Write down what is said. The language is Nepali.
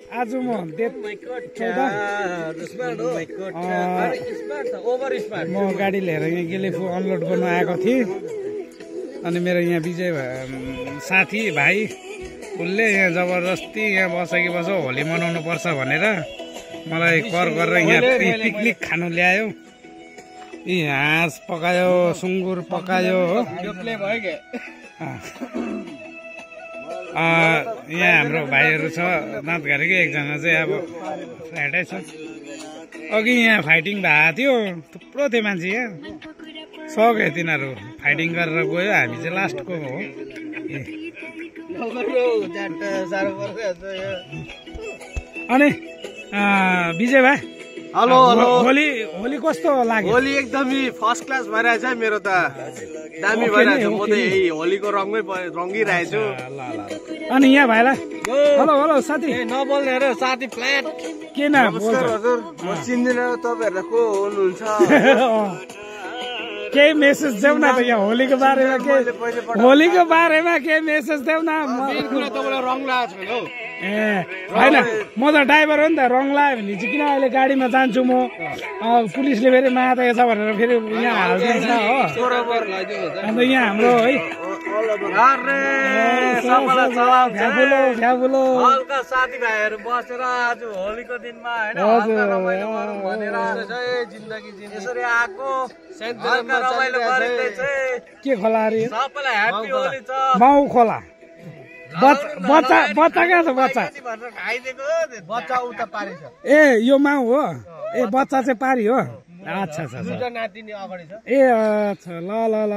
आज म म गाडी लिएर यहाँ गेलेफु अनलोड गर्नु आएको थिएँ अनि मेरो यहाँ विजय साथी भाइ उसले यहाँ जबरजस्ती यहाँ बस कि बस होली मनाउनु पर्छ भनेर मलाई कर गरेर यहाँ पिकनिक खानु ल्यायो। यी हाँस पकायो, सुँगुर पकायो हो। यहाँ हाम्रो भाइहरू छ दाँतघारीकै एकजना चाहिँ अब फ्ल्याटै छ। अघि यहाँ फाइटिङ भएको थियो, थुप्रो थियो मान्छे यहाँ, सक्यो तिनीहरू फाइटिङ गरेर गयो। हामी चाहिँ लास्टको हो। अनि विजय भाइ हेलो हेलो, होली कस्तो लाग्यो? होली एकदमै फर्स्ट क्लास भइरहेछ मेरो त, दामी भइरहेछ। म त यही होलीको रङ्गिरहेछु। अनि यहाँ भाइलाई हेलो हेलो साथी नबोल्ने रे साथी फ्ल्याट के नाम? हजुर म चिन्दिनँ तपाईहरुले को हुनुहुन्छ। केही मेसेज देऊ न त यहाँ होलीको बारेमा, केही मेसेज देऊ न। तपाईलाई रङ लगाएको छैन हौ। ए होइन, म त ड्राइभर हो नि त, रङ लगायो भने चाहिँ किन अहिले गाडीमा जान्छु म, पुलिसले फेरि मातेको छ भनेर फेरि यहाँ हालिदिन्छ हो। अन्त यहाँ हाम्रो है हल्का साथीभाइहरू बसेर आज होलीको दिनमा होइन जिन्दगी यसरी आएको रमाइलो गरिँदैछ। के खोला अरे? सबैलाई ह्याप्पी होली छ। माउ खोला। बच्चा कहाँ छ? बच्चा उता पारी छ। ए यो माउ हो? ए बच्चा चाहिँ पारी हो? अच्छा अच्छा दुईटा नातिनी अगाडि छ। ए अच्छा, ल ल ल।